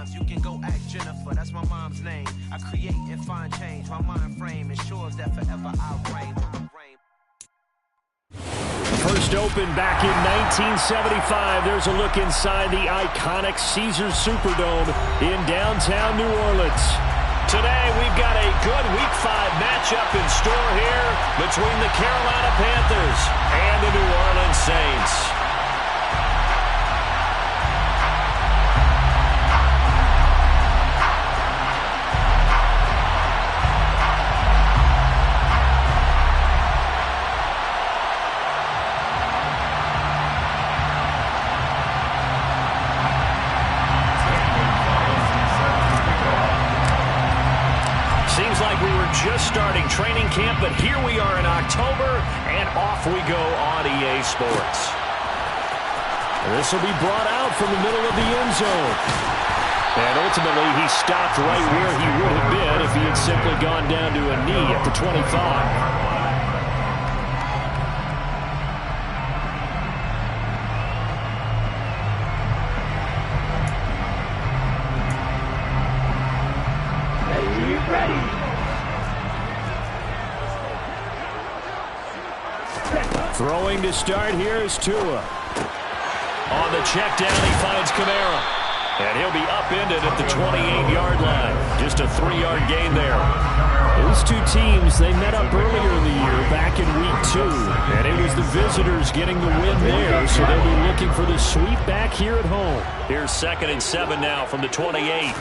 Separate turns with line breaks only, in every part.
rhymes, you can go ask Jennifer. That's my mom's name. I create and find change. My mind frame ensures that forever I'll reign.
First opened back in 1975. There's a look inside the iconic Caesars Superdome in downtown New Orleans. Today, we've got a good Week 5 matchup in store here between the Carolina Panthers and the New Orleans Saints. Just starting training camp, but here we are in October, and off we go on EA Sports. This will be brought out from the middle of the end zone. And ultimately, he stopped right where he would have been if he had simply gone down to a knee at the 25. Throwing to start here is Tua. On the check down, he finds Kamara. And he'll be upended at the 28-yard line. Just a 3-yard gain there. Those two teams, they met up earlier in the year, back in Week 2. And it was the visitors getting the win there, so they'll be looking for the sweep back here at home. Here's 2nd and 7 now from the 28.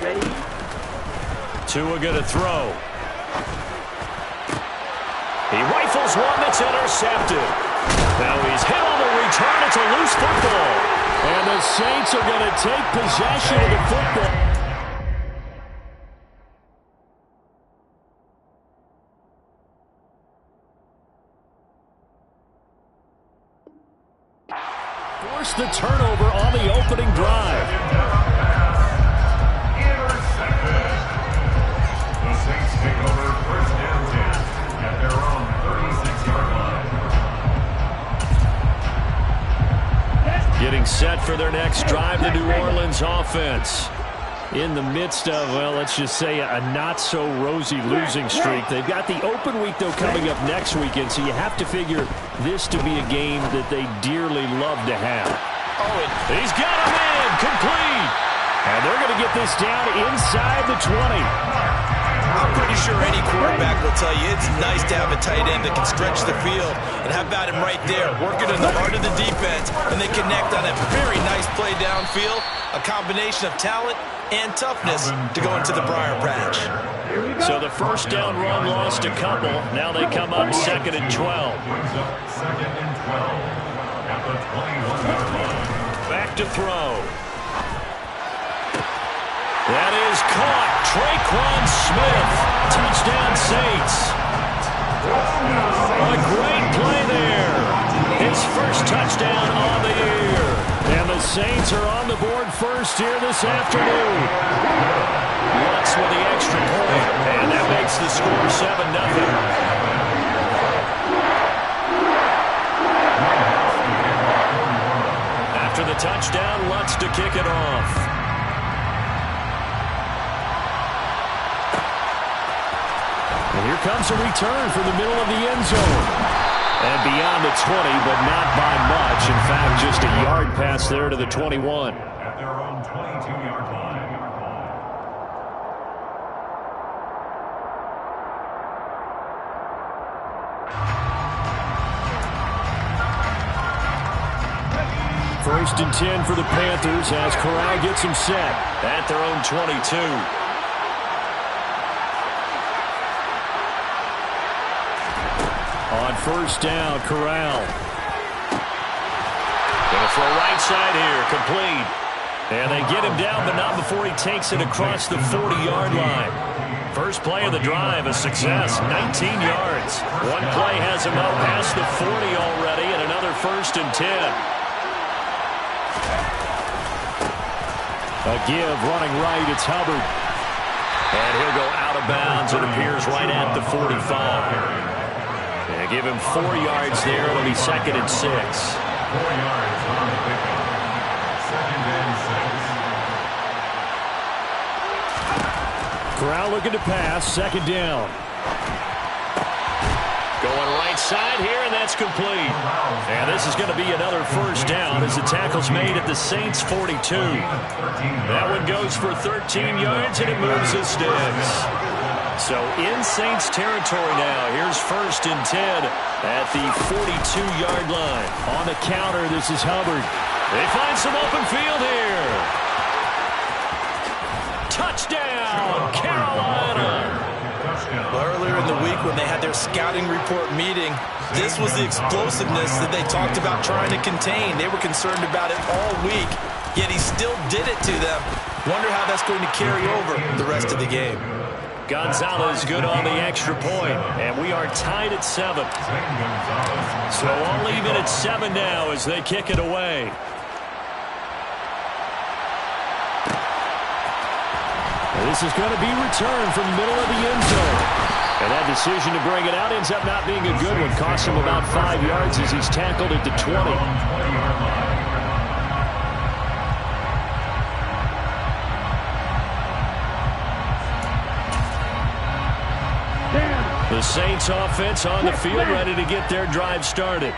Tua going to throw. He rifles one that's intercepted. Now he's hit on the return. It's a loose football. And the Saints are going to take possession of the football. Force the turnover on the opening drive.
Intercepted. The Saints take over 1st and 10 at their own 36-yard line.
Getting set for their next drive, the New Orleans offense. In the midst of, well, let's just say a not-so-rosy losing streak. They've got the open week, though, coming up next weekend, so you have to figure this to be a game that they dearly love to have. Oh, and he's got a man, complete. And they're going to get this down inside the 20.
I'm pretty sure any quarterback will tell you it's nice to have a tight end that can stretch the field. And how about him right there, working in the heart of the defense, and they connect on a very nice play downfield, a combination of talent and toughness to go into the briar patch.
So the first down run lost a couple. Now they come up 2nd and 12.
2nd and 12 at the 21-yard line.
Back to throw. That is caught. Traquan Smith. Touchdown Saints. A great play there. His first touchdown on the year. And the Saints are on the board first here this afternoon. Lutz with the extra point. And that makes the score 7-0. After the touchdown, Lutz to kick it off. And here comes a return from the middle of the end zone. And beyond the 20, but not by much. In fact, just a yard pass there to the 21.
At their own 22-yard line.
First and 10 for the Panthers as Corral gets him set at their own 22. On first down, Corral. Gonna throw right side here, complete. And they get him down, but not before he takes it across the 40-yard line. First play of the drive, a success, 19 yards. One play has him up past the 40 already, and another first and 10. A give, running right, it's Hubbard. And he'll go out of bounds, it appears, right at the 45. They give him 4 yards there. It'll be 2nd and 6.
4 yards on the pickup. 2nd and 6.
Corral looking to pass. Second down. Going right side here, and that's complete. And this is going to be another first down as the tackle's made at the Saints' 42. That one goes for 13 yards, and it moves the sticks. So in Saints territory now. Here's 1st and 10 at the 42-yard line. On the counter, this is Hubbard. They find some open field here. Touchdown, Carolina.
Well, earlier in the week when they had their scouting report meeting, this was the explosiveness that they talked about trying to contain. They were concerned about it all week, yet he still did it to them. Wonder how that's going to carry over the rest of the game.
Gonzalez good on the extra point, and we are tied at 7. So all even at 7 now as they kick it away. This is going to be returned from the middle of the end zone. And that decision to bring it out ends up not being a good one. Costs him about 5 yards as he's tackled at the 20. The Saints offense on the field, ready to get their drive started.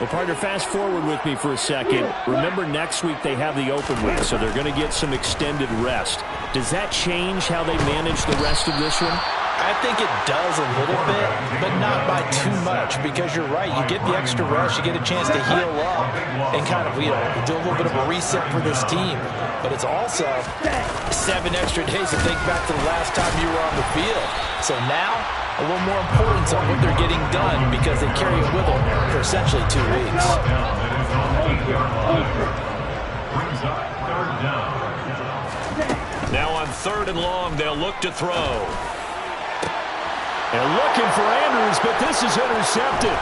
Well, partner, fast forward with me for a second. Remember, next week they have the open week, so they're going to get some extended rest. Does that change how they manage the rest of this one?
I think it does a little bit, but not by too much, because you're right. You get the extra rest, you get a chance to heal up and kind of, do a little bit of a reset for this team. But it's also 7 extra days to think back to the last time you were on the field. So now, a little more importance on what they're getting done because they carry it with them for essentially 2 weeks.
Now on 3rd and long, they'll look to throw. They're looking for Andrews, but this is intercepted.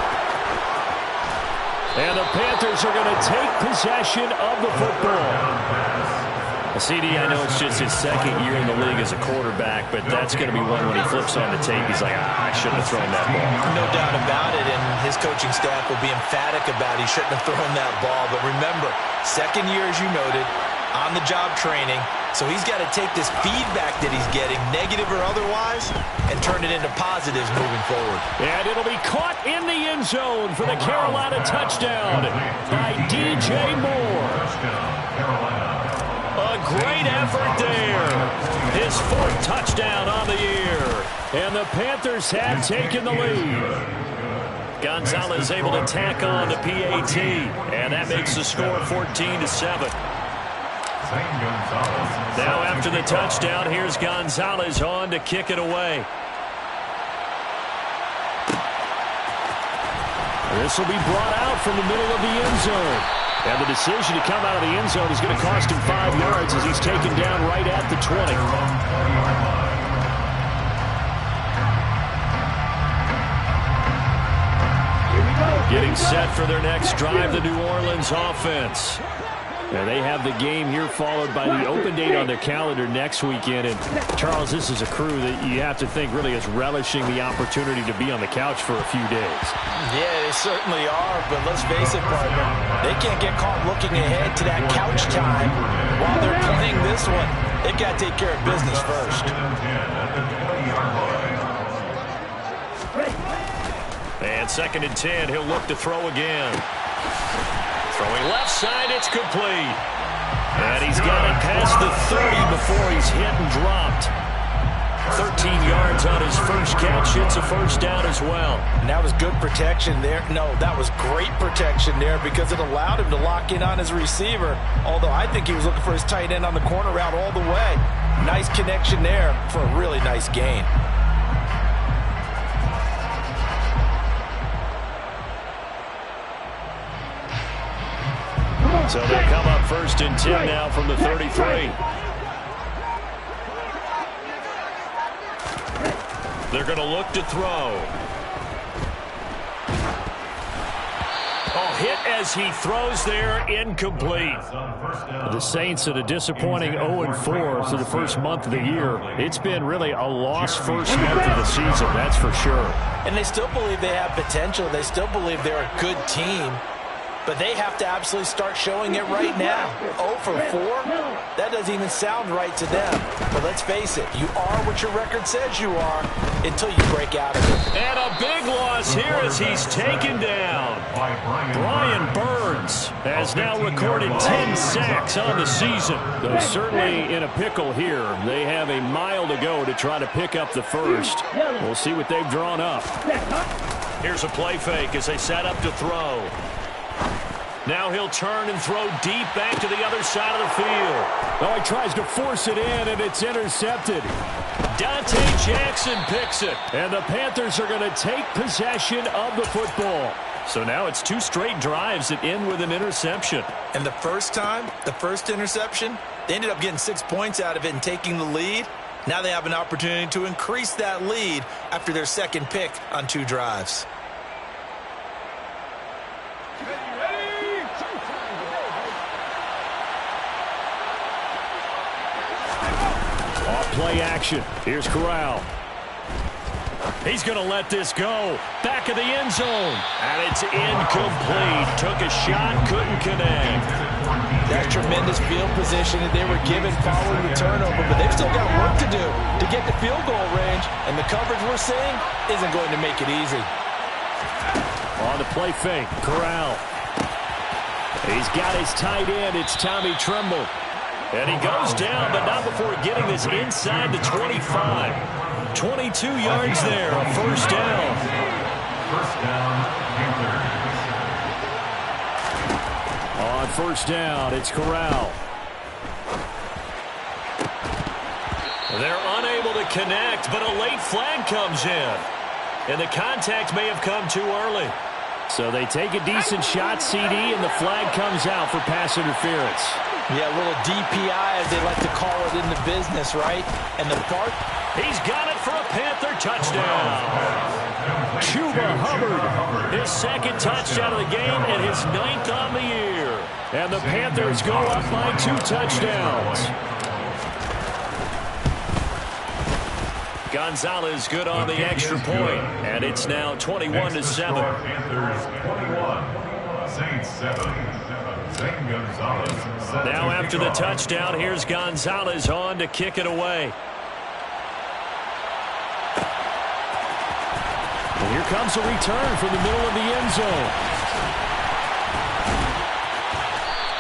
And the Panthers are going to take possession of the football. CD, I know it's just his 2nd year in the league as a quarterback, but that's going to be one when he flips on the tape. He's like, I shouldn't have thrown that ball.
No doubt about it, and his coaching staff will be emphatic about he shouldn't have thrown that ball. But remember, 2nd year, as you noted, on-the-job training. So he's got to take this feedback that he's getting, negative or otherwise, and turn it into positives moving forward.
And it'll be caught in the end zone for the Carolina touchdown by DJ Moore. A great effort there. His 4th touchdown on the year. And the Panthers have taken the lead. Gonzalez able to tack on the PAT. And that makes the score 14-7. Now after the touchdown, here's Gonzalez on to kick it away. This will be brought out from the middle of the end zone. And the decision to come out of the end zone is going to cost him 5 yards as he's taken down right at the 20. Getting set for their next drive, the New Orleans offense. And they have the game here followed by the open date on their calendar next weekend. And, Charles, this is a crew that you have to think really is relishing the opportunity to be on the couch for a few days.
Yeah, they certainly are. But let's face it, partner, they can't get caught looking ahead to that couch time while they're playing this one. They've got to take care of business first.
And 2nd and 10, he'll look to throw again. Throwing left side, it's complete. And he's got it past the 30 before he's hit and dropped. 13 yards on his first catch. It's a first down as well.
And that was good protection there. No, that was great protection there because it allowed him to lock in on his receiver. Although I think he was looking for his tight end on the corner route all the way. Nice connection there for a really nice gain.
So they come up 1st and 10 now from the 33. They're going to look to throw. Oh, hit as he throws there, incomplete. The Saints at a disappointing 0-4 through the first month of the year. It's been really a lost first month of the season, that's for sure.
And they still believe they have potential. They still believe they're a good team. but they have to absolutely start showing it right now. 0 for 4? That doesn't even sound right to them. But let's face it, you are what your record says you are until you break out of it.
And a big loss here as he's taken down. Brian Burns has now recorded 10 sacks on the season. Though certainly in a pickle here. They have a mile to go to try to pick up the first. We'll see what they've drawn up. Here's a play fake as they set up to throw. Now he'll turn and throw deep back to the other side of the field. Oh, he tries to force it in, and it's intercepted. Dante Jackson picks it, and the Panthers are going to take possession of the football. So now it's 2 straight drives that end with an interception.
And the first time, the first interception, they ended up getting 6 points out of it and taking the lead. Now they have an opportunity to increase that lead after their second pick on 2 drives.
Play action. Here's Corral. He's going to let this go. Back of the end zone. And it's incomplete. Took a shot, couldn't connect.
That's tremendous field position that they were given following the turnover, but they've still got work to do to get the field goal range, and the coverage we're seeing isn't going to make it easy.
On the play fake, Corral. He's got his tight end. It's Tommy Tremble. And he goes down, but not before getting this inside the 25. 22 yards there, a first down.
First down, Panthers.
On first down, it's Corral. They're unable to connect, but a late flag comes in. And the contact may have come too early. So they take a decent shot, CD, and the flag comes out for pass interference.
Yeah, a little DPI, as they like to call it in the business, right? And the part?
He's got it for a Panther touchdown. Chuba Hubbard, his second touchdown of the game and his 9th on the year. And the Panthers go up by 2 touchdowns. Gonzalez good on the extra point, and it's now 21-7.
Panthers 21, Saints 7.
Now after the touchdown, here's Gonzalez on to kick it away. And here comes a return from the middle of the end zone.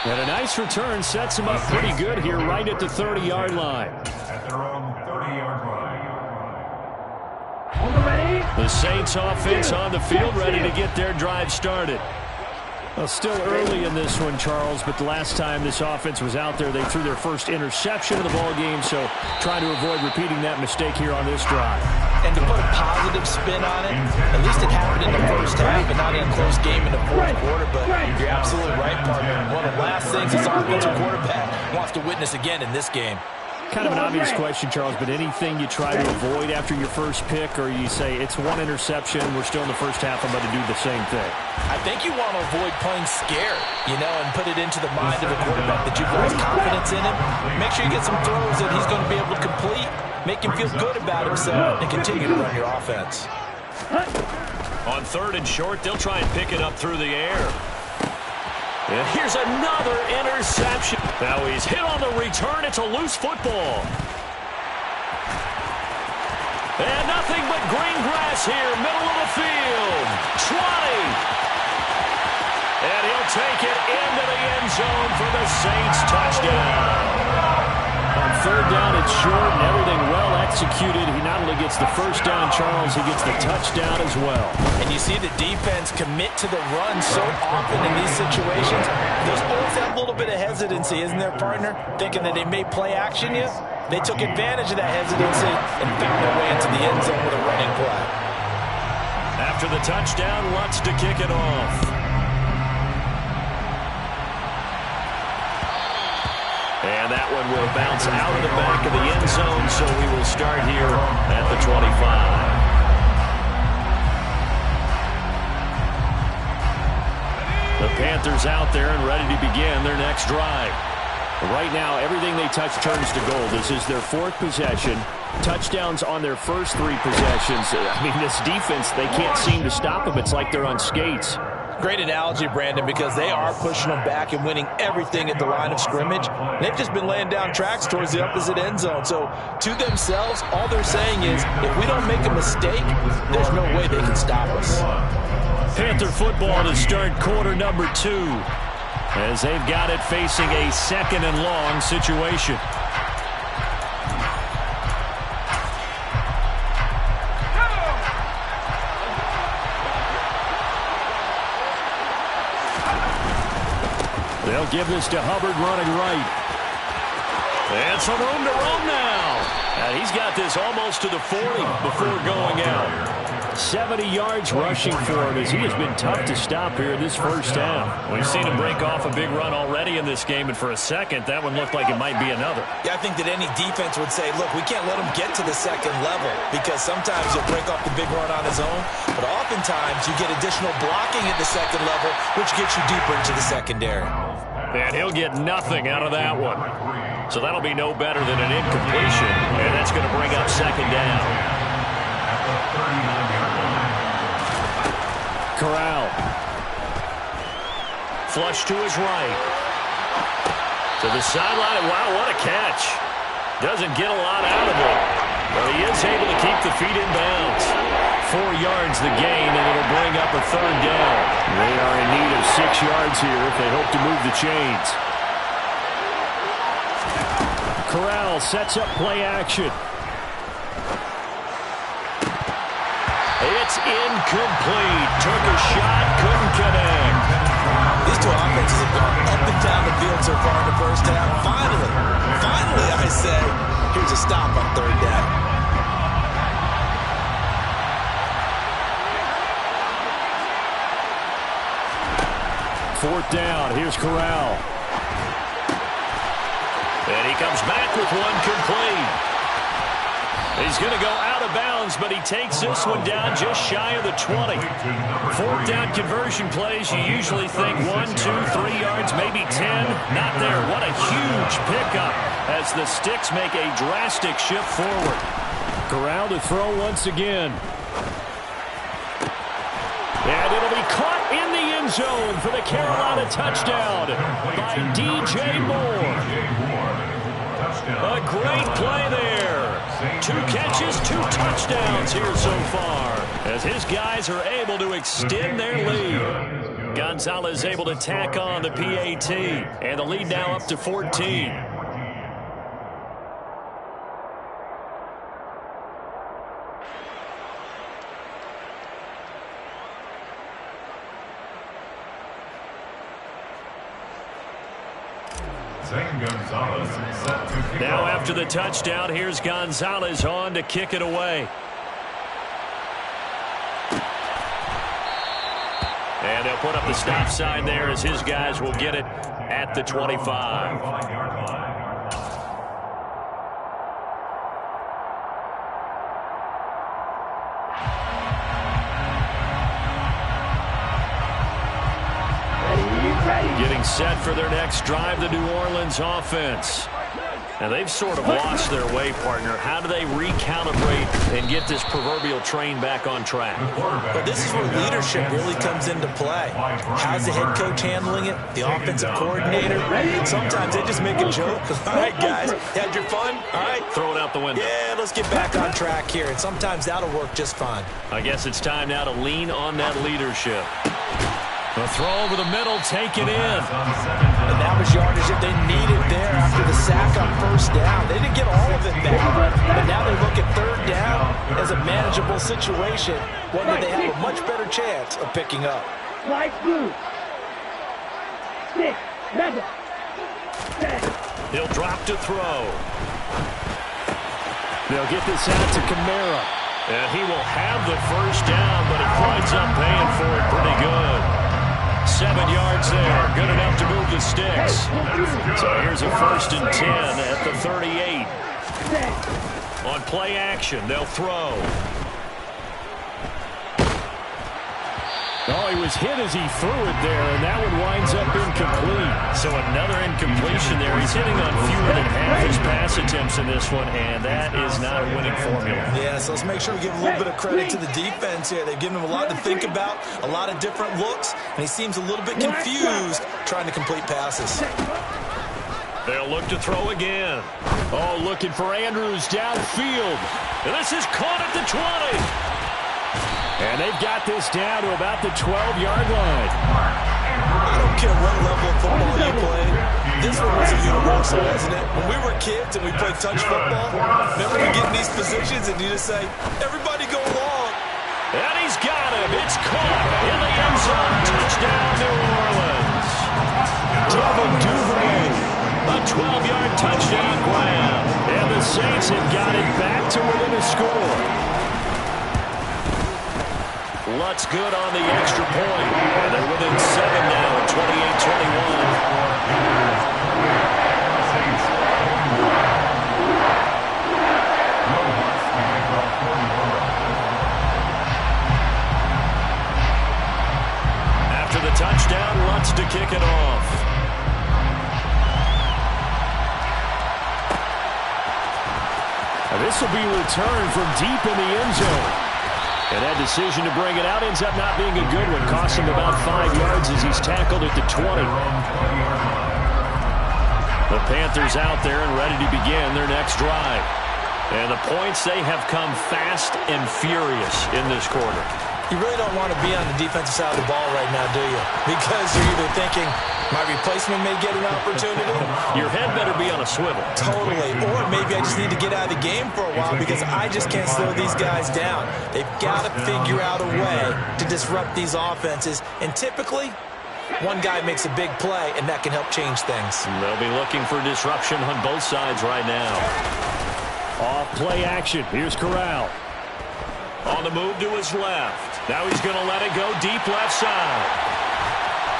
And a nice return sets him up pretty good here right at the 30-yard line.
At their own 30-yard line.
The Saints offense on the field ready to get their drive started. Well, still early in this one, Charles, but the last time this offense was out there, they threw their first interception of the ball game, so trying to avoid repeating that mistake here on this drive.
And to put a positive spin on it, at least it happened in the first half and not in a close game in the fourth quarter, but you're absolutely right, partner. One of the last things this offensive quarterback wants to witness again in this game.
Kind of an obvious question, Charles, but anything you try to avoid after your first pick, or you say it's 1 interception, we're still in the first half, I'm going to do the same thing?
I think you want to avoid playing scared, and put it into the mind of the quarterback that you've lost confidence in him. Make sure you get some throws that he's going to be able to complete, make him feel good about himself, and continue to run your offense.
On 3rd and short, they'll try and pick it up through the air. And here's another interception. Now he's hit on the return. It's a loose football. And nothing but green grass here, middle of the field. 20. And he'll take it into the end zone for the Saints touchdown. On 3rd down, it's short and everything well executed. He not only gets the first down, Charles, he gets the touchdown as well.
And you see the defense commit to the run so often in these situations. There's always that little bit of hesitancy, isn't there, partner? Thinking that they may play action you. They took advantage of that hesitancy and found their way into the end zone with a running play.
After the touchdown, Lutz to kick it off. And that one will bounce out of the back of the end zone, so we will start here at the 25. The Panthers out there and ready to begin their next drive. Right now, everything they touch turns to gold. This is their 4th possession. Touchdowns on their first 3 possessions. I mean, this defense, they can't seem to stop them. It's like they're on skates.
Great analogy, Brandon, because they are pushing them back and winning everything at the line of scrimmage. They've just been laying down tracks towards the opposite end zone. So to themselves, all they're saying is, if we don't make a mistake, there's no way they can stop us.
Panther football to start quarter number 2, as they've got it facing a 2nd and long situation. They'll give this to Hubbard running right. And some room to run now. And he's got this almost to the 40 before going out. 70 yards rushing for him, as he has been tough to stop here in this first half. We've seen him break off a big run already in this game, and for a second, that one looked like it might be another.
Yeah, I think that any defense would say, look, we can't let him get to the second level, because sometimes he'll break off the big run on his own, but oftentimes you get additional blocking at the second level, which gets you deeper into the secondary.
And he'll get nothing out of that one. So that'll be no better than an incompletion, and that's going to bring up 2nd down. Corral. Flush to his right. To the sideline. Wow, what a catch. Doesn't get a lot out of it, but he is able to keep the feet in bounds. 4 yards the gain, and it'll bring up a 3rd down. They are in need of 6 yards here if they hope to move the chains. Corral sets up play action. It's incomplete. Took a shot, couldn't connect.
These two offenses have gone up and down the field so far in the first half. Finally, I say, here's a stop on 3rd down.
Fourth down. Here's Corral. And he comes back with one complete. He's going to go out of bounds, but he takes this one down just shy of the 20. 4th down conversion plays, you usually think 1, 2, 3 yards, maybe 10. Not there. What a huge pickup as the Sticks make a drastic shift forward. Corral to throw once again. And it'll be caught in the end zone for the Carolina touchdown by DJ Moore. A great play there. 2 catches, 2 touchdowns here so far, as his guys are able to extend their lead. Gonzalez able to tack on the PAT, and the lead now up to 14. Now after the touchdown, here's Gonzalez on to kick it away. And they'll put up the stop sign there as his guys will get it at the 25. Getting set for their next drive, the New Orleans offense. And they've sort of lost their way, partner. How do they recalibrate and get this proverbial train back on track?
Well, this is where leadership really comes into play. How's the head coach handling it? The offensive coordinator? Sometimes they just make a joke. All right, guys, had your fun? All right.
Throw it out the window.
Yeah, let's get back on track here. And sometimes that'll work just fine.
I guess it's time now to lean on that leadership. The throw over the middle, taken in.
And that was yardage that they needed there after the sack on 1st down. They didn't get all of it back, but now they look at 3rd down as a manageable situation, one that they have a much better chance of picking up.
Slide blue. 6, 7, 10.
He'll drop to throw. They'll get this out to Kamara. And he will have the 1st down, but it winds up paying for it pretty good. 7 yards there, good enough to move the Sticks. So here's a 1st and 10 at the 38. On play action, they'll throw. Oh, he was hit as he threw it there, and that one winds up incomplete. So another incompletion there. He's hitting on fewer than half his pass attempts in this one, and that is not a winning formula.
Yeah, so let's make sure we give a little bit of credit to the defense here. They've given him a lot to think about, a lot of different looks, and he seems a little bit confused trying to complete passes.
They'll look to throw again. Oh, looking for Andrews downfield. And this is caught at the 20. And they've got this down to about the 12-yard line.
I don't care what level of football you play. This one was a universal, wasn't it? When we were kids and we played touch football, remember we get in these positions and you just say, everybody go long.
And he's got him. It's caught in the end zone. Touchdown, New Orleans. Devin Duvernay. A 12-yard touchdown grab. And the Saints have got it back to within a score. Lutz good on the extra point. And they're within 7 now, 28-21. After the touchdown, Lutz to kick it off. This will be returned from deep in the end zone. And that decision to bring it out ends up not being a good one. Costs him about 5 yards as he's tackled at the 20. The Panthers out there and ready to begin their next drive. And the points, they have come fast and furious in this quarter.
You really don't want to be on the defensive side of the ball right now, do you? Because you're either thinking, my replacement may get an opportunity.
Your head better be on a swivel.
Totally. Or maybe I just need to get out of the game for a while because I just can't slow these guys down. They've got to figure out a way to disrupt these offenses. And typically, one guy makes a big play, and that can help change things.
And they'll be looking for disruption on both sides right now. Off play action. Here's Corral. On the move to his left. Now he's going to let it go deep left side.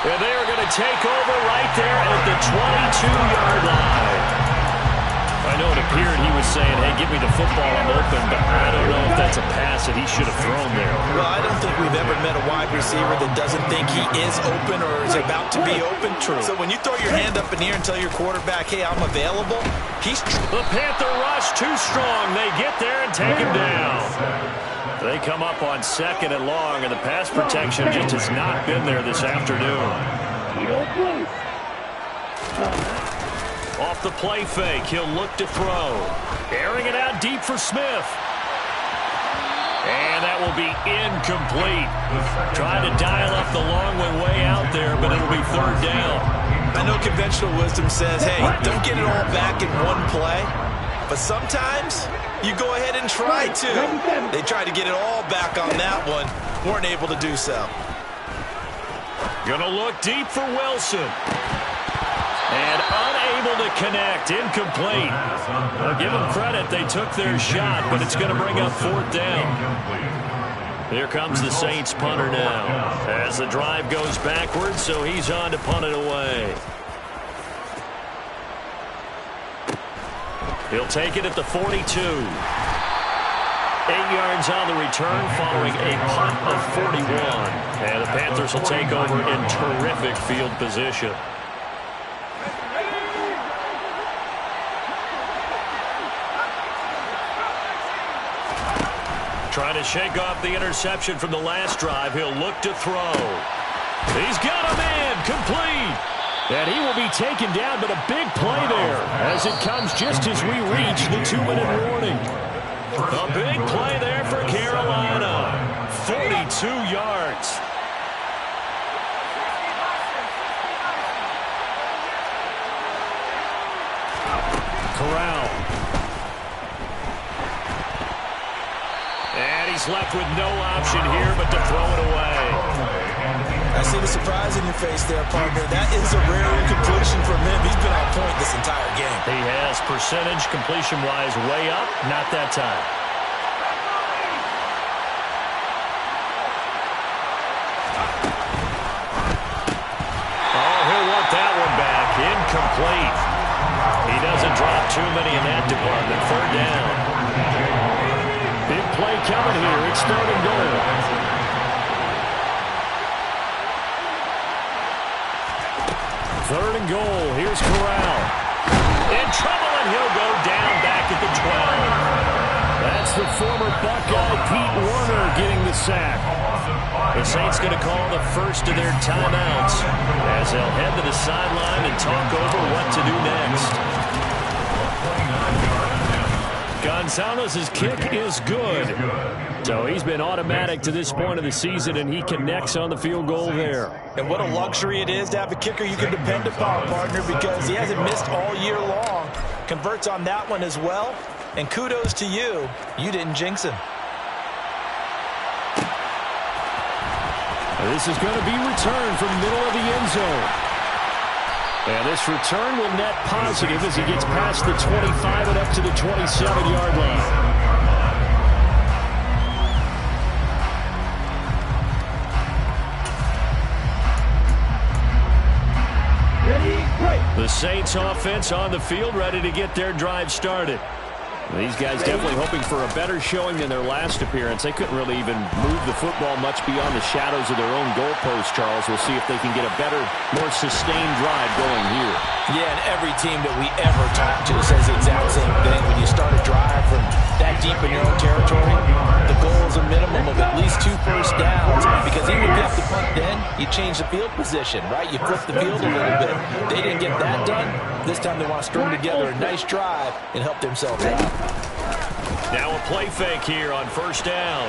And they are going to take over right there at the 22-yard line. I know it appeared he was saying, hey, give me the football, I'm open, but I don't know if that's a pass that he should have thrown there.
Well, I don't think we've ever met a wide receiver that doesn't think he is open or is about to be open.
True.
So when you throw your hand up in the air and tell your quarterback, hey, I'm available, he's...
The Panther rush too strong. They get there and take him down. They come up on 2nd and long, and the pass protection just has not been there this afternoon. Off the play fake, he'll look to throw. Airing it out deep for Smith. And that will be incomplete. Trying to dial up the long one way out there, but it'll be 3rd down.
I know conventional wisdom says, hey, don't get it all back in one play. But sometimes you go ahead and try to. They tried to get it all back on that one. Weren't able to do so.
Gonna look deep for Wilson. And unable to connect. Incomplete. I'll give them credit. They took their shot, but it's going to bring up 4th down. Here comes the Saints punter now. As the drive goes backwards, so he's on to punt it away. He'll take it at the 42. 8 yards on the return following a punt of 41. And the Panthers will take over in terrific field position. Trying to shake off the interception from the last drive. He'll look to throw. He's got a man complete. And he will be taken down, but a big play there as it comes just as we reach the 2-minute warning. A big play there for Carolina. 42 yards. Corral. And he's left with no option here but to throw it away.
I see the surprise in your face there, partner. That is a rare incompletion from him. He's been on point this entire game.
He has percentage completion-wise way up, not that time. Oh, he'll want that one back. Incomplete. He doesn't drop too many in that department. 3rd down. Big play coming here. It's 3rd and goal. 3rd and goal. Here's Corral. In trouble, and he'll go down back at the 12. That's the former Buckeye Pete Werner getting the sack. The Saints going to call the first of their timeouts as they'll head to the sideline and talk over what to do next. Gonzalez's kick is good. So he's been automatic to this point of the season, and he connects on the field goal there.
And what a luxury it is to have a kicker you can depend upon, partner, because he hasn't missed all year long. Converts on that one as well. And kudos to you. You didn't jinx him.
This is going to be returned from the middle of the end zone. And this return will net positive as he gets past the 25 and up to the 27-yard line. The Saints offense on the field, ready to get their drive started. These guys definitely hoping for a better showing than their last appearance. They couldn't really even move the football much beyond the shadows of their own goalpost, Charles. We'll see if they can get a better, more sustained drive going here.
Yeah, and every team that we ever talk to says the exact same thing. When you start a drive from that deep in your own territory, the goal is a minimum of at least 2 first downs. Because even if you have to punt then, you change the field position, right? You flip the field a little bit. They didn't get that done. This time they want to string together a nice drive and help themselves out.
Now a play fake here on 1st down.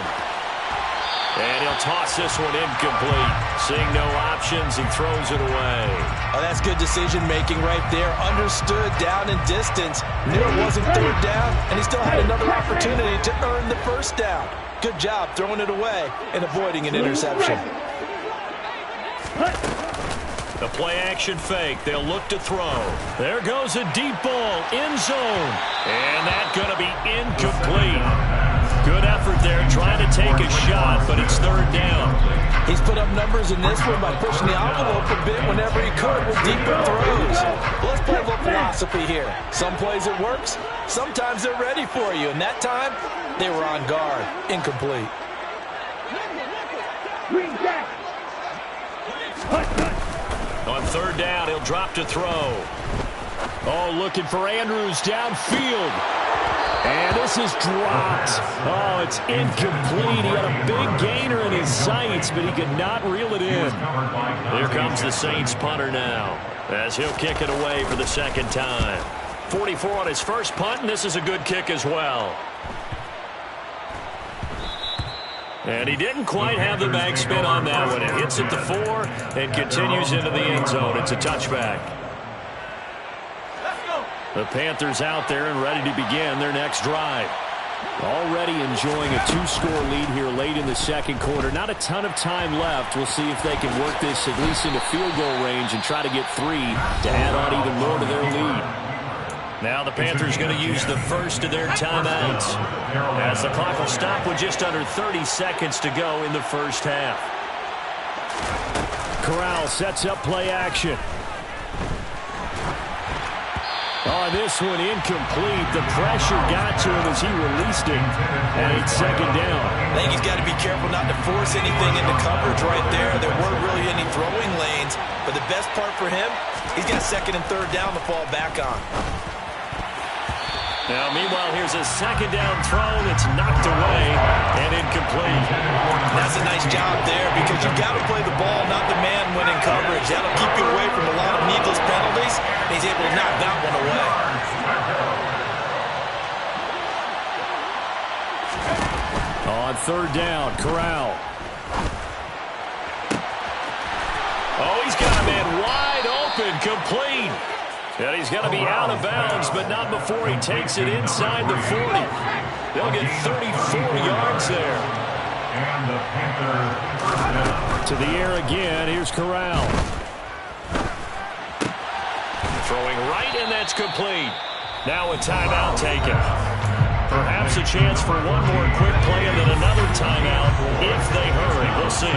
And he'll toss this one incomplete. Seeing no options, he throws it away.
Oh, that's good decision-making right there. Understood down and distance. Knew it wasn't 3rd down, and he still had another opportunity to earn the 1st down. Good job throwing it away and avoiding an interception.
The play-action fake. They'll look to throw. There goes a deep ball, end zone. And that's going to be incomplete. Good effort there, trying to take a shot, but it's 3rd down.
He's put up numbers in this one by pushing the envelope a bit whenever he could with deeper throws. Well, let's play a little philosophy here. Some plays it works, sometimes they're ready for you, and that time, they were on guard. Incomplete.
On 3rd down, he'll drop to throw. Oh, looking for Andrews downfield. And this is dropped. Oh, it's incomplete. He had a big gainer in his sights, but he could not reel it in. Here comes the Saints punter now, as he'll kick it away for the 2nd time. 44 on his first punt, and this is a good kick as well. And he didn't quite have the back spin on that one. It hits at the 4 and continues into the end zone. It's a touchback. The Panthers out there and ready to begin their next drive. Already enjoying a 2-score lead here late in the 2nd quarter. Not a ton of time left. We'll see if they can work this at least into field goal range and try to get 3 to add on even more to their lead. Now the Panthers going to use the first of their timeouts as the clock will stop with just under 30 seconds to go in the 1st half. Corral sets up play action. Oh, this one incomplete. The pressure got to him as he released it. And it's 2nd down.
I think he's got to be careful not to force anything into coverage right there. There weren't really any throwing lanes. But the best part for him, he's got 2nd and 3rd down to fall back on.
Now, meanwhile, here's a 2nd down throw that's knocked away and incomplete.
That's a nice job there because you've got to play the ball, not the man when in coverage. That'll keep you away from a lot of needless penalties. And he's able to knock that one away.
On 3rd down, Corral. Oh, he's got a man wide open, complete. And he's going to be out of bounds, but not before he takes it inside the 40. They'll get 34 yards there.
And the Panthers
to the air again. Here's Corral. Throwing right, and that's complete. Now a timeout taken. Perhaps a chance for one more quick play and then another timeout if they hurry. We'll see.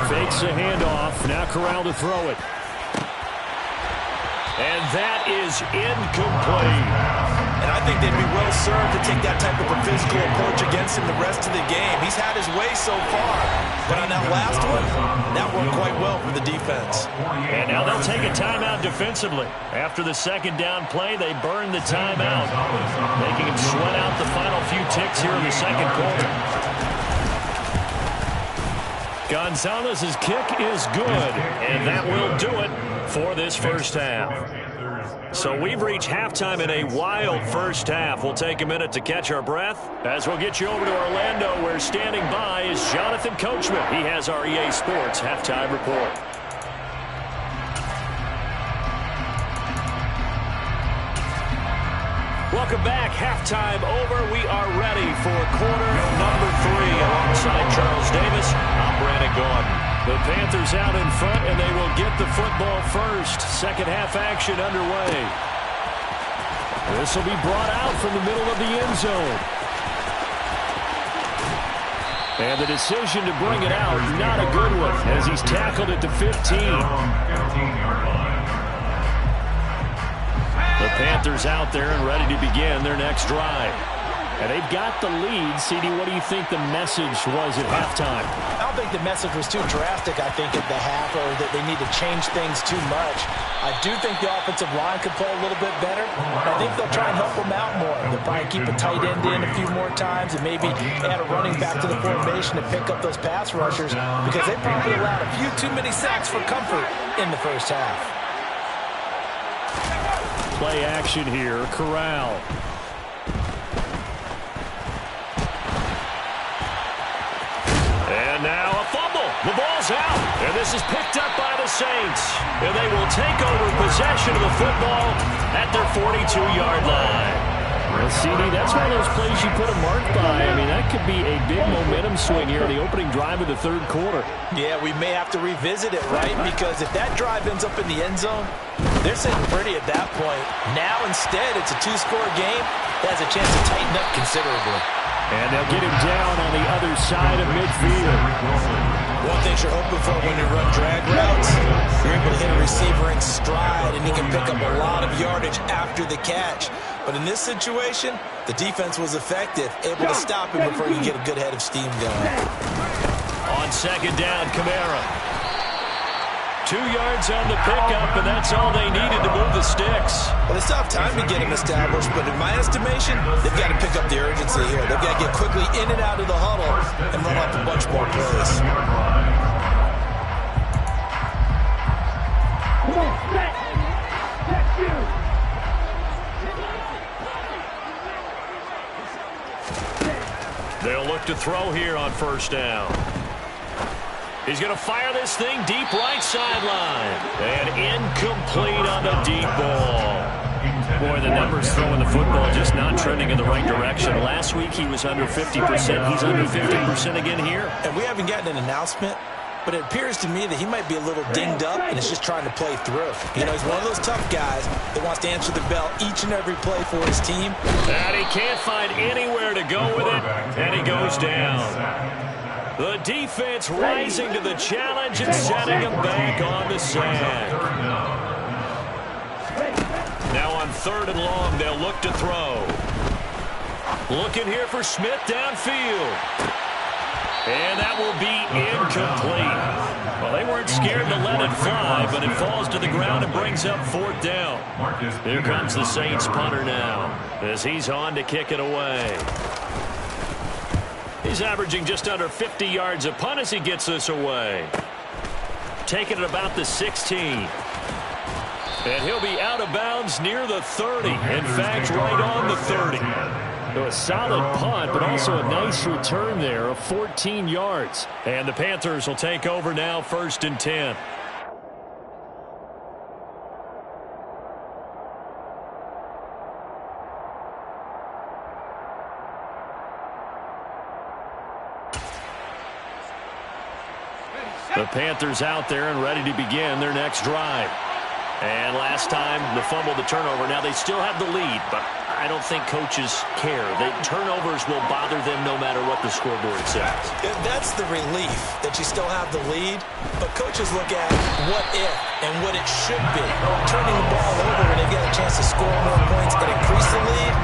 Fakes a handoff. Now Corral to throw it. And that is incomplete.
and I think they'd be well served to take that type of a physical approach against him the rest of the game. He's had his way so far, but on that last one, that worked quite well for the defense.
And now they'll take a timeout defensively. After the second down play, they burn the timeout, making him sweat out the final few ticks here in the second quarter. Gonzalez's kick is good, and that will do it for this first half. So we've reached halftime in a wild first half. We'll take a minute to catch our breath as we'll get you over to Orlando, where standing by is Jonathan Coachman. He has our EA Sports halftime report. Welcome back. Halftime over. We are ready for quarter number 3. Alongside Charles Davis, I'm Brandon Gordon. The Panthers out in front, and they will get the football first. Second half action underway. This will be brought out from the middle of the end zone. And the decision to bring it out, not a good one, as he's tackled at the 15. The Panthers out there and ready to begin their next drive. And they've got the lead. CD, what do you think the message was at halftime?
I don't think the message was too drastic, I think, at the half, or that they need to change things too much. I do think the offensive line could play a little bit better. I think they'll try and help them out more. They'll probably keep a tight end in a few more times and maybe add a running back to the formation to pick up those pass rushers, because they probably allowed a few too many sacks for comfort in the first half.
Play action here. Corral. And now a fumble. The ball's out. And this is picked up by the Saints. And they will take over possession of the football at their 42-yard line. Well, CD, that's one of those plays you put a mark by. I mean, that could be a big momentum swing here in the opening drive of the third quarter.
Yeah, we may have to revisit it, right? Because if that drive ends up in the end zone, they're sitting pretty at that point. Now, instead, it's a two-score game. That has a chance to tighten up considerably.
And they'll get him down on the other side of midfield.
One thing you're hoping for when you run drag routes, you're able to hit a receiver in stride, and he can pick up a lot of yardage after the catch. But in this situation, the defense was effective, able to stop him before he could get a good head of steam going.
On second down, Kamara. 2 yards on the pickup, and that's all they needed to move the sticks.
Well, they still have time to get him established, but in my estimation, they've got to pick up the urgency here. They've got to get quickly in and out of the huddle and run off a bunch more plays. Come on, set. Check you.
They'll look to throw here on first down. He's going to fire this thing deep right sideline. And incomplete on the deep ball. Boy, the numbers throwing the football just not trending in the right direction. Last week he was under 50%. He's under 50% again here.
And we haven't gotten an announcement, but it appears to me that he might be a little dinged up and is just trying to play through. You know, he's one of those tough guys that wants to answer the bell each and every play for his team.
And he can't find anywhere to go with it, and he goes down. The defense rising to the challenge and setting him back on the sack. Now on third and long, they'll look to throw. Looking here for Smith downfield. And that will be incomplete. Well, they weren't scared to let it fly, but it falls to the ground and brings up fourth down. Here comes the Saints punter now, as he's on to kick it away. He's averaging just under 50 yards a punt as he gets this away. Taking it about the 16. And he'll be out of bounds near the 30. In fact, right on the 30. So a solid punt, but also a nice return there of 14 yards. And the Panthers will take over now, 1st and 10. The Panthers out there and ready to begin their next drive. And last time, the fumble, the turnover. Now, they still have the lead, but I don't think coaches care. The turnovers will bother them no matter what the scoreboard says.
That's the relief that you still have the lead, but coaches look at what if and what it should be. Turning the ball over when they get a chance to score more points and increase the lead,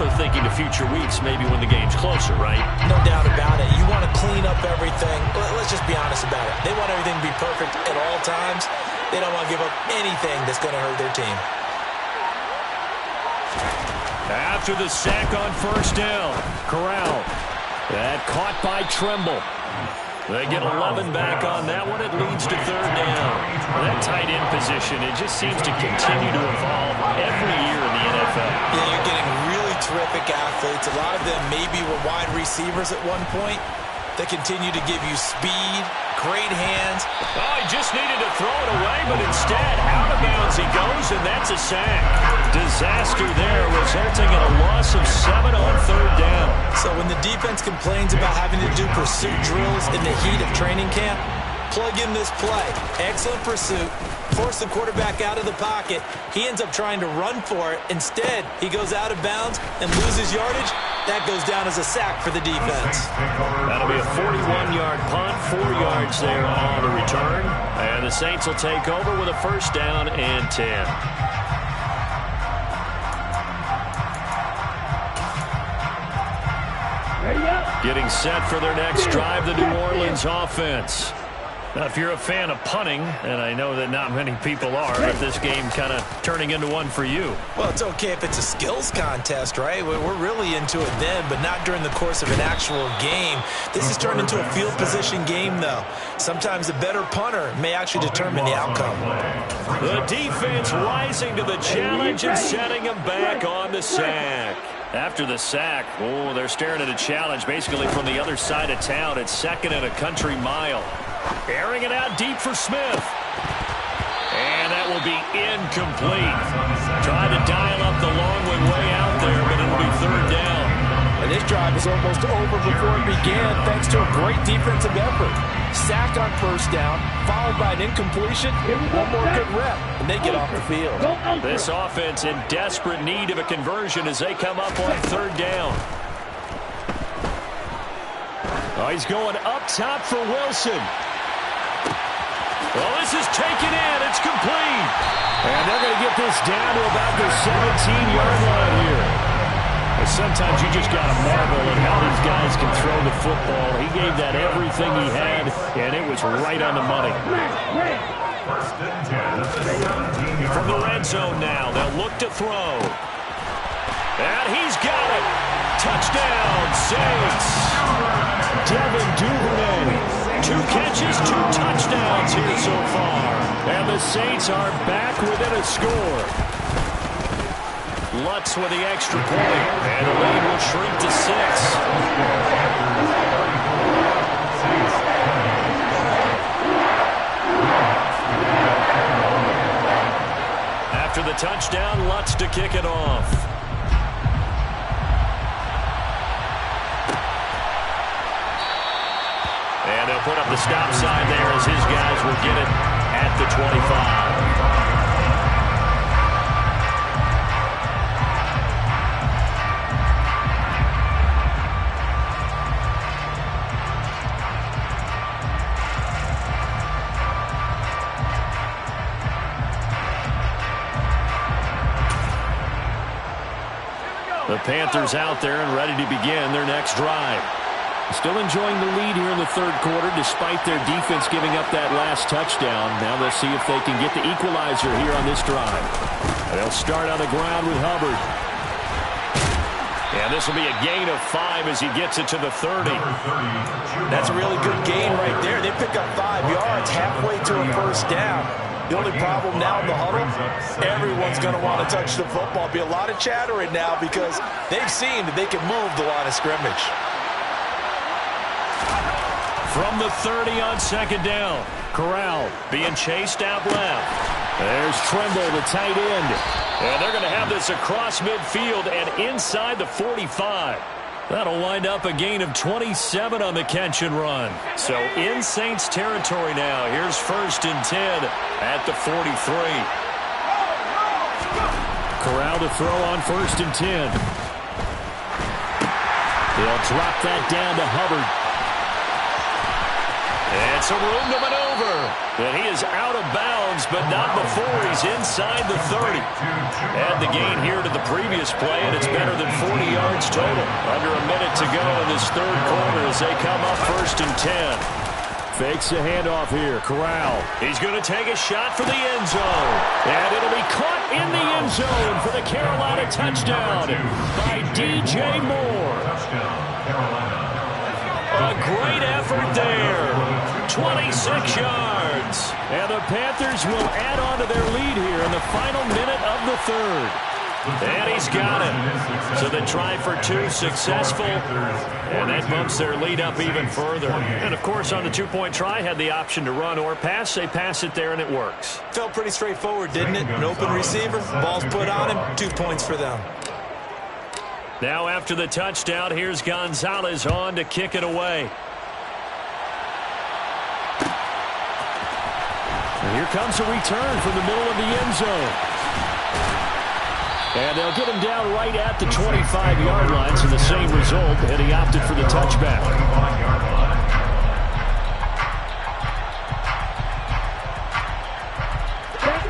also thinking to future weeks, maybe when the game's closer, right?
No doubt about it. You want to clean up everything. Let's just be honest about it. They want everything to be perfect at all times. They don't want to give up anything that's going to hurt their team.
After the sack on first down, Corral. That caught by Trimble. They get 11 back on that one. It leads to third down. That tight end position, it just seems to continue to evolve every year in the NFL.
Yeah, you're getting really terrific athletes. A lot of them maybe were wide receivers at one point. They continue to give you speed, great hands.
Oh, he just needed to throw it away, but instead, out of bounds he goes, and that's a sack. Disaster there, resulting in a loss of 7 on third down.
So when the defense complains about having to do pursuit drills in the heat of training camp, plug in this play. Excellent pursuit. Force the quarterback out of the pocket. He ends up trying to run for it. Instead, he goes out of bounds and loses yardage. That goes down as a sack for the defense.
That'll be a 41-yard punt, 4 yards there on the return. And the Saints will take over with a first down and 10. Getting set for their next drive, the New Orleans offense. Now, if you're a fan of punting, and I know that not many people are, but this game kind of turning into one for you.
Well, it's okay if it's a skills contest, right? We're really into it then, but not during the course of an actual game. This has turned into a field position game, though. Sometimes the better punter may actually determine the outcome.
The defense rising to the challenge and setting them back on the sack. After the sack, oh, they're staring at a challenge basically from the other side of town. It's second and a country mile. Airing it out deep for Smith. And that will be incomplete. Trying to dial up the long way out there, but it'll be third down.
And this drive is almost over before it began, thanks to a great defensive effort. Sack on first down, followed by an incompletion. One more good rep, and they get off the field.
This offense in desperate need of a conversion as they come up on third down. Oh, he's going up top for Wilson. Well, this is taken in. It's complete. And they're going to get this down to about the 17-yard line here. And sometimes you just got to marvel at how these guys can throw the football. He gave that everything he had, and it was right on the money. From the red zone now, they'll look to throw. And he's got it. Touchdown, Saints. Devin Duvernay. 2 catches, 2 touchdowns here so far. And the Saints are back within a score. Lutz with the extra point. And the lead will shrink to 6. After the touchdown, Lutz to kick it off. And they'll put up the stop sign there as his guys will get it at the 25. The Panthers out there and ready to begin their next drive. Still enjoying the lead here in the third quarter despite their defense giving up that last touchdown. Now they'll see if they can get the equalizer here on this drive. They'll start on the ground with Hubbard. And this will be a gain of 5 as he gets it to the 30.
That's a really good gain right there. They pick up 5 yards halfway to a first down. The only problem now in the huddle, everyone's going to want to touch the football. Be a lot of chattering now because they've seen that they can move the line of scrimmage.
From the 30 on second down, Corral being chased out left. There's Trimble, the tight end. And they're going to have this across midfield and inside the 45. That'll wind up a gain of 27 on the catch and run. So in Saints territory now. Here's first and 10 at the 43. Corral to throw on first and 10. They'll drop that down to Hubbard. And some room to maneuver. over. And he is out of bounds, but not before he's inside the 30. Add the gain here to the previous play, and it's better than 40 yards total. Under a minute to go in this third quarter as they come up 1st and 10. Fakes the handoff here. Corral. He's going to take a shot for the end zone. And it'll be caught in the end zone for the Carolina touchdown by DJ Moore. A great effort there. 26 yards. And the Panthers will add on to their lead here in the final minute of the third. And he's got it. So the try for 2 successful. And that bumps their lead up even further. And, of course, on the 2-point try, had the option to run or pass. They pass it there, and it works.
Felt pretty straightforward, didn't it? An open receiver, ball's put on him, 2 points for them.
Now after the touchdown, here's Gonzalez on to kick it away. And here comes a return from the middle of the end zone. And they'll get him down right at the 25-yard line, so the same result, and he opted for the touchback.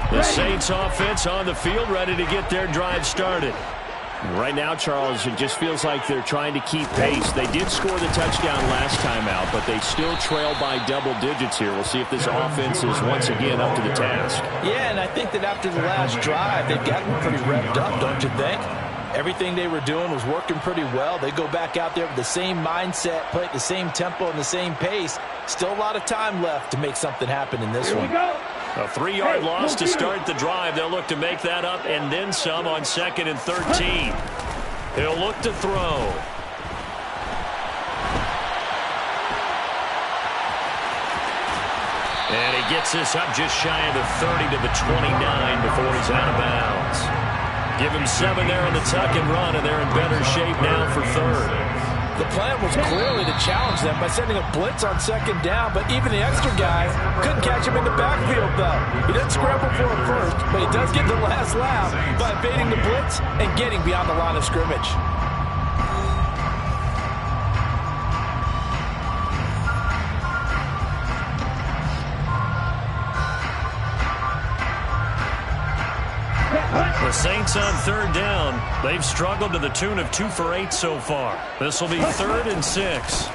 The Saints offense on the field, ready to get their drive started. Right now, Charles, it just feels like they're trying to keep pace. They did score the touchdown last time out, but they still trail by double digits here. We'll see if this offense is once again up to the task.
Yeah, and I think that after the last drive, they've gotten pretty revved up, don't you think? Everything they were doing was working pretty well. They go back out there with the same mindset, play at the same tempo and the same pace. Still a lot of time left to make something happen in this one.
A 3-yard loss to start the drive. They'll look to make that up and then some on 2nd and 13. He'll look to throw. And he gets this up just shy of the 30 to the 29 before he's out of bounds. Give him 7 there on the tuck and run, and they're in better shape now for 3rd.
The plan was clearly to challenge them by sending a blitz on 2nd down, but even the extra guy couldn't catch him in the backfield, though. He didn't scramble for him first, but he does get the last laugh by evading the blitz and getting beyond the line of scrimmage.
The Saints on 3rd down. They've struggled to the tune of 2 for 8 so far. This will be 3rd and 6.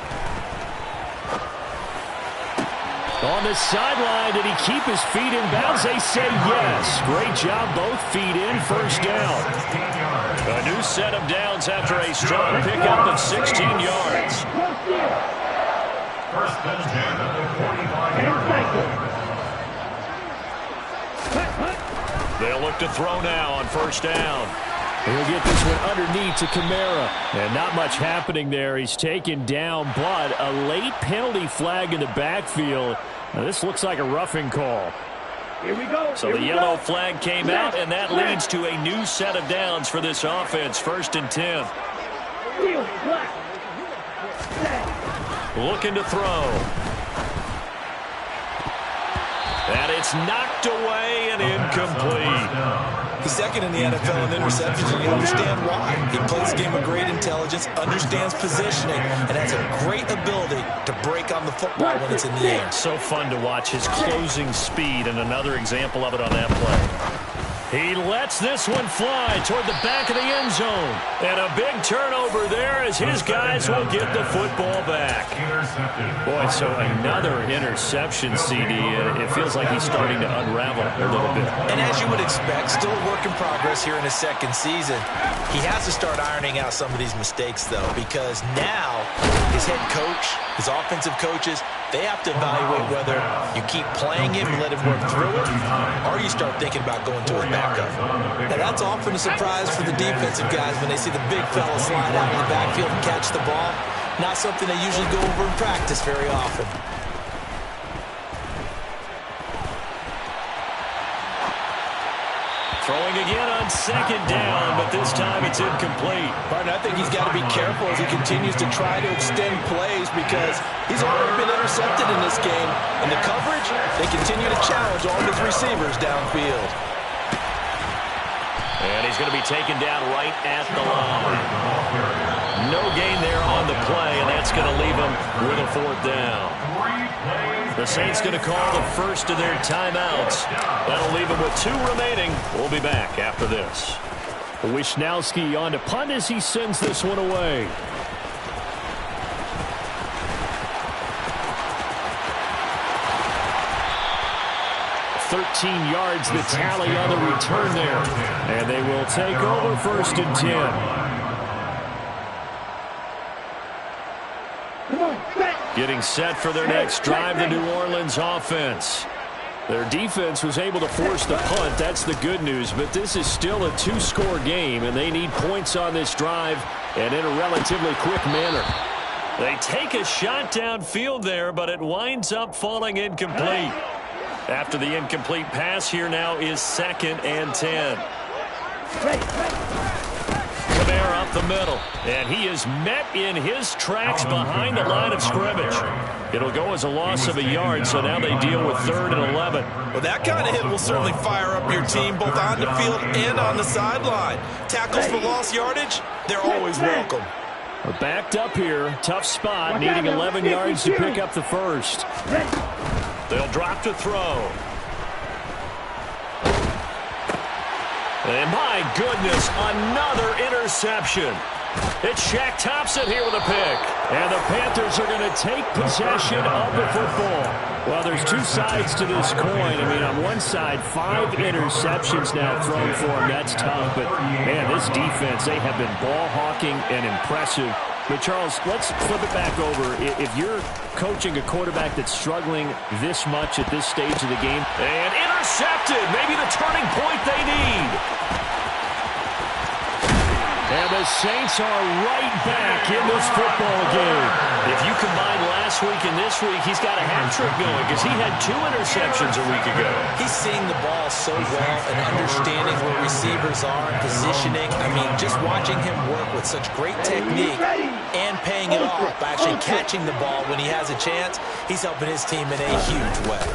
On the sideline, did he keep his feet in bounds? They say yes. Great job, both feet in, 1st down. A new set of downs after a strong pickup of 16 yards.
1st and 10 at the 45-yard line.
They'll look to throw now on 1st down. He'll get this one underneath to Kamara. And not much happening there. He's taken down, but a late penalty flag in the backfield. Now, this looks like a roughing call.
Here we go.
So the yellow flag came out, and that leads to a new set of downs for this offense. 1st and 10. Looking to throw. And it's knocked away and incomplete.
He's 2nd in the NFL in interceptions, and you understand why. He plays a game of great intelligence, understands positioning, and has a great ability to break on the football when it's in the air.
So fun to watch his closing speed, and another example of it on that play. He lets this one fly toward the back of the end zone. And a big turnover there as his guys will get the football back. Boy, so another interception, CD. And it feels like he's starting to unravel a little bit.
And as you would expect, still a work in progress here in his 2nd season. He has to start ironing out some of these mistakes, though, because now his head coach, his offensive coaches, they have to evaluate whether you keep playing him and let him work through it, or you start thinking about going to his backup. Now, that's often a surprise for the defensive guys when they see the big fella slide out in the backfield and catch the ball. Not something they usually go over in practice very often.
Throwing again on 2nd down, but this time it's incomplete.
Pardon, I think he's got to be careful as he continues to try to extend plays because he's already been intercepted in this game. And the coverage, they continue to challenge all of his receivers downfield.
And he's going to be taken down right at the line. No gain there on the play, and that's going to leave him with a 4th down.
3 plays
The Saints going to call the first of their timeouts. That'll leave them with 2 remaining. We'll be back after this.
Wisnowski on to punt as he sends this one away. $13 yards the tally on the return there. And they will take over 1st and 10. Getting set for their next drive, the New Orleans offense. Their defense was able to force the punt. That's the good news. But this is still a 2-score game, and they need points on this drive and in a relatively quick manner.
They take a shot downfield there, but it winds up falling incomplete. After the incomplete pass, here now is 2nd and 10. Kamara up the middle, and he is met in his tracks behind the line of scrimmage. It'll go as a loss of a yard, so now they deal with 3rd and 11.
Well, that kind of hit will certainly fire up your team both on the field and on the sideline. Tackles for lost yardage, they're always welcome.
We're backed up here. Tough spot, needing 11 yards to pick up the first.
They'll drop to throw. And my goodness, another interception. It's Shaq Thompson here with a pick.
And the Panthers are going to take possession of the football. Well, there's 2 sides to this coin. I mean, on one side, 5 interceptions now thrown for him. That's tough. But, man, this defense, they have been ball hawking and impressive. But, Charles, let's flip it back over. If you're coaching a quarterback that's struggling this much at this stage of the game.
And intercepted. Maybe the turning point they need.
And the Saints are right back in this football game.
If you combine last week and this week, he's got a hat trick going because he had 2 interceptions a week ago.
He's seeing the ball so well and understanding where receivers are and positioning. I mean, just watching him work with such great technique and paying it off by actually catching the ball when he has a chance, he's helping his team in a huge way.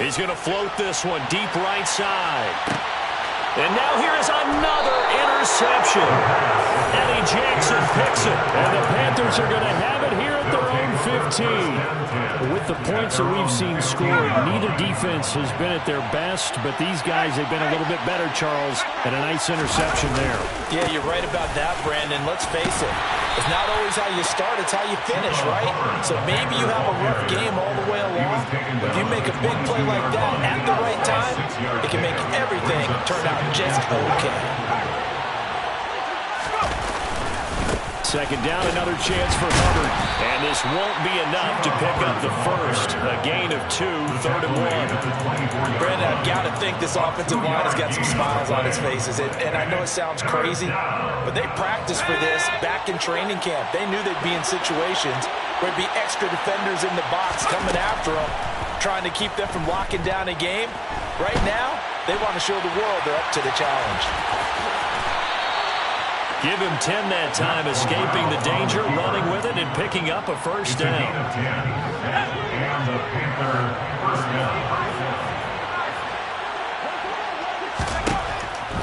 He's going to float this one deep right side. And now here is another interception. Eddie Jackson picks it.
And the Panthers are going to have it here at their own 15. With the points that we've seen scored, neither defense has been at their best, but these guys have been a little bit better, Charles, and a nice interception there.
Yeah, you're right about that, Brandon. Let's face it. It's not always how you start, it's how you finish, right? So maybe you have a rough game all the way along. If you make a big play like that at the right time, it can make everything turn out just okay.
2nd down, another chance for Hubbard.
And this won't be enough to pick up the first. A gain of 2, 3rd and 1.
Brandon, I've got to think this offensive line has got some smiles on its faces. And I know it sounds crazy, but they practiced for this back in training camp. They knew they'd be in situations where there'd be extra defenders in the box coming after them, trying to keep them from locking down a game. Right now, they want to show the world they're up to the challenge.
Give him 10 that time, escaping the danger, running with it, and picking up a first down.
And the Panther first down.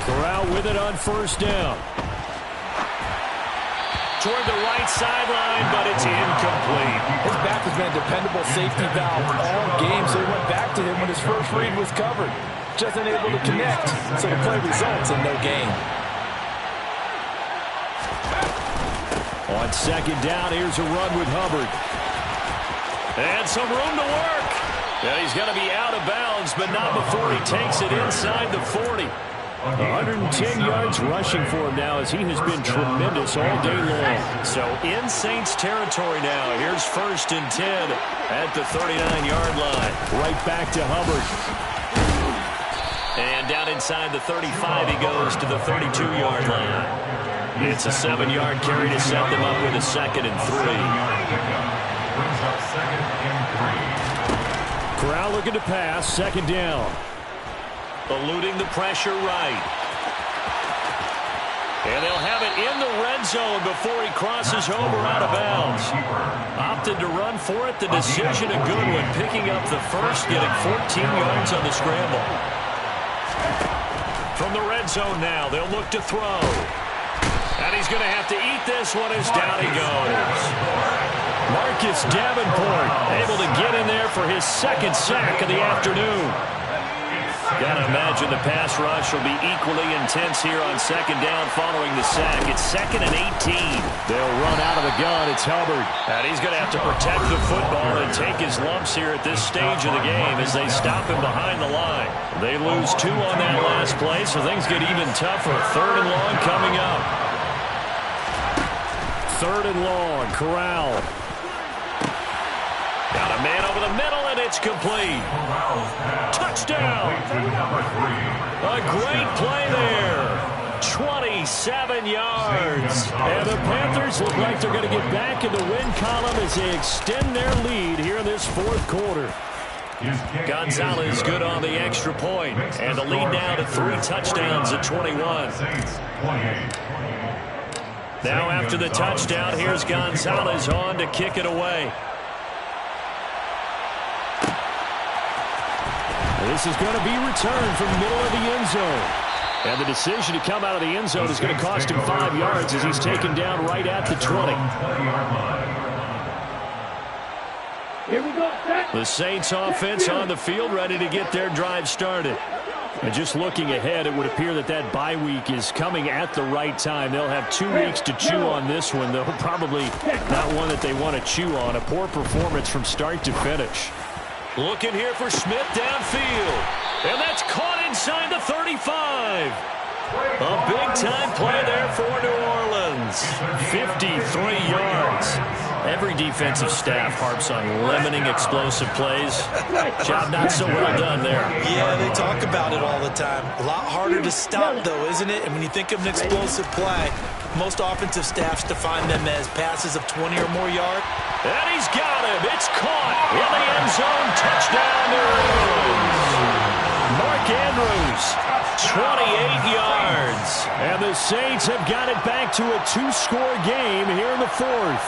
Corral with it on 1st down.
Toward the right sideline, but it's incomplete.
His back has been a dependable safety valve all game, so he went back to him when his first read was covered. Just unable to connect, so the play results in no gain.
On 2nd down, here's a run with Hubbard.
And some room to work. Yeah, he's going to be out of bounds, but not before he takes it inside the 40.
110 yards rushing for him now as he has been tremendous all day long.
So in Saints territory now. Here's 1st and 10 at the 39-yard line.
Right back to Hubbard.
And down inside the 35 he goes to the 32-yard line. It's a 7-yard carry to set them up with a 2nd and 3.
Corral looking to pass, 2nd down.
Eluding the pressure right. And they'll have it in the red zone before he crosses over out of bounds. Opted to run for it. The decision a good one. Picking up the first, getting 14 yards on the scramble. From the red zone now, they'll look to throw. And he's going to have to eat this one as down he goes. Marcus Davenport able to get in there for his second sack of the afternoon. Got to imagine the pass rush will be equally intense here on second down following the sack. It's 2nd and 18.
They'll run out of the gun. It's Hubbard.
And he's going to have to protect the football and take his lumps here at this stage of the game as they stop him behind the line. They lose 2 on that last play, so things get even tougher. 3rd and long coming up.
3rd and long. Corral.
Got a man over the middle, and it's complete. Touchdown. A great play there. 27 yards.
And the Panthers look like they're going to get back in the win column as they extend their lead here in this 4th quarter.
Gonzalez good on the extra point, and the lead now to 3 touchdowns at 21. Now after the touchdown, here's Gonzalez on to kick it away.
This is going to be returned from the middle of the end zone. And the decision to come out of the end zone is going to cost him 5 yards as he's taken down right at the 20.
Here we go.
The Saints offense on the field ready to get their drive started.
And just looking ahead, it would appear that that bye week is coming at the right time. They'll have 2 weeks to chew on this one, though probably not one that they want to chew on. A poor performance from start to finish.
Looking here for Smith downfield. And that's caught inside the 35. A big-time play there for New Orleans. 53 yards. Every defensive staff harps on limiting explosive plays. Job not so well done there.
Yeah, they talk about it all the time. A lot harder to stop, though, isn't it? And when you think of an explosive play, most offensive staffs define them as passes of 20 or more yards.
And he's got him. It's caught in the end zone. Touchdown, New Orleans. Mark Andrews, 28 yards.
And the Saints have got it back to a 2-score game here in the 4th.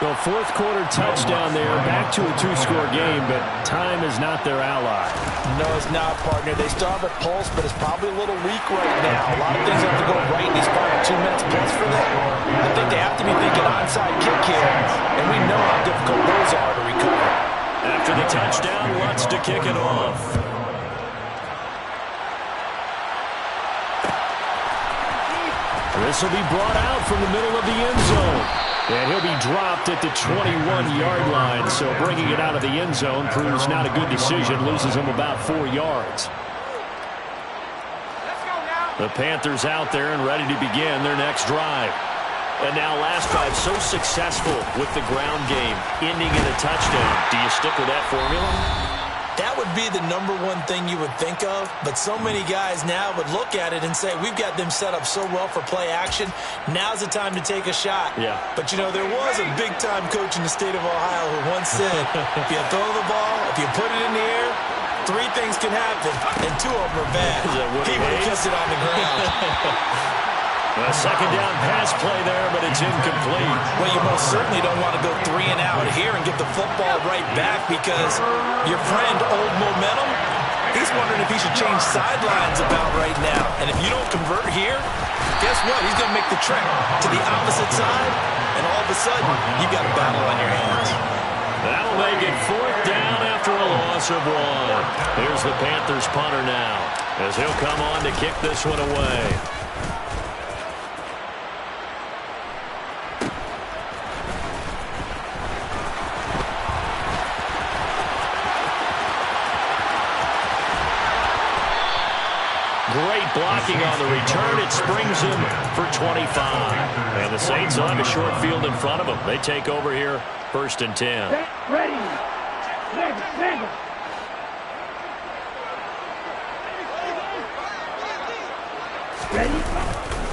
The 4th quarter touchdown there, back to a 2-score game, but time is not their ally.
No, it's not, partner. They still have a pulse, but it's probably a little weak right now. A lot of things have to go right in these final 2 minutes plus for them. I think they have to be thinking onside kick here, and we know how difficult those are to recover.
After the touchdown, Lutz to kick it off.
This will be brought out from the middle of the end zone. And he'll be dropped at the 21-yard line. So bringing it out of the end zone proves not a good decision. Loses him about 4 yards.
The Panthers out there and ready to begin their next drive. And now last drive so successful with the ground game, ending in a touchdown. Do you stick with that formula?
That would be the #1 thing you would think of, but so many guys now would look at it and say, we've got them set up so well for play action, now's the time to take a shot.
Yeah.
But, you know, there was a big-time coach in the state of Ohio who once said, if you throw the ball, if you put it in the air, 3 things can happen, and 2 of them are bad. He would have kept it on the ground.
A second down pass play there, but it's incomplete.
Well, you most certainly don't want to go 3 and out here and get the football right back because your friend, Old Momentum, he's wondering if he should change sidelines about right now. And if you don't convert here, guess what? He's going to make the trek to the opposite side, and all of a sudden, you've got a battle on your hands.
That'll make it 4th down after a loss of 1. Here's the Panthers punter now as he'll come on to kick this one away. Great blocking on the return. It springs him for 25. And the Saints will have a short field in front of them. They take over here, 1st and 10.
Ready. Ready.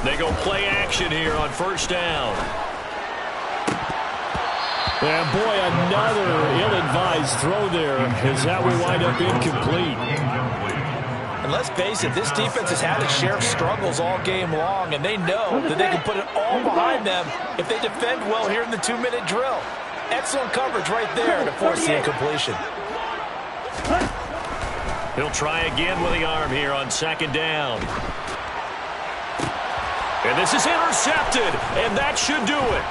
They go play action here on 1st down.
And boy, another ill-advised throw there as that will wind up incomplete.
And let's face it, this defense has had its share of struggles all game long, and they know that they can put it all behind them if they defend well here in the 2-minute drill. Excellent coverage right there to force the incompletion.
He'll try again with the arm here on 2nd down. And this is intercepted, and that should do it.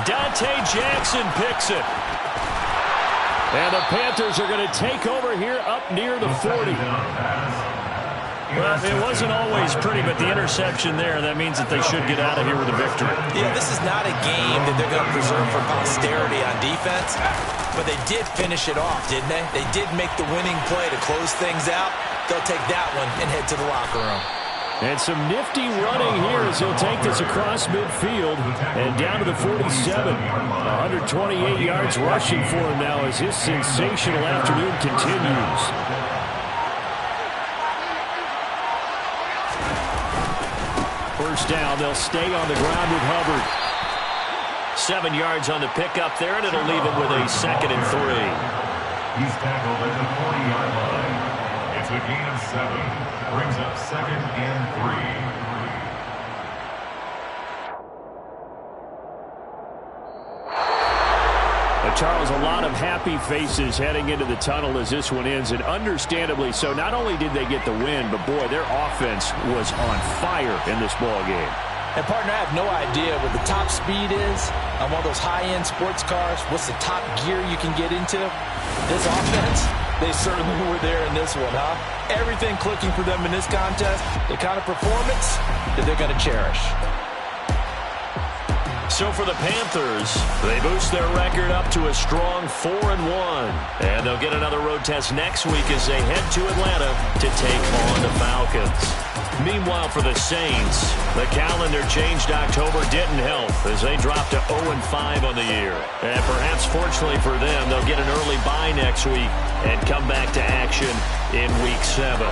Dante Jackson picks it.
And the Panthers are going to take over here up near the 40.
Well, it wasn't always pretty, but the interception there, that means that they should get out of here with a victory.
Yeah, this is not a game that they're going to preserve for posterity on defense, but they did finish it off, didn't they? They did make the winning play to close things out. They'll take that one and head to the locker room.
And some nifty running here as he'll take this across midfield and down to the 47. 128 yards rushing for him now as his sensational afternoon continues. First down, they'll stay on the ground with Hubbard.
7 yards on the pickup there, and it'll leave him with a 2nd and 3.
He's tackled at the 40-yard line. It's a gain of 7. Brings up 2nd and 3.
Charles, a lot of happy faces heading into the tunnel as this one ends, and understandably so. Not only did they get the win, but boy, their offense was on fire in this ball game.
And partner, I have no idea what the top speed is on one of those high-end sports cars. What's the top gear you can get into? This offense, they certainly were there in this one, huh? Everything clicking for them in this contest, the kind of performance that they're going to cherish.
So for the Panthers, they boost their record up to a strong 4-1. And they'll get another road test next week as they head to Atlanta to take on the Falcons. Meanwhile, for the Saints, the calendar changed October didn't help as they dropped to 0-5 on the year. And perhaps fortunately for them, they'll get an early bye next week and come back to action in Week 7.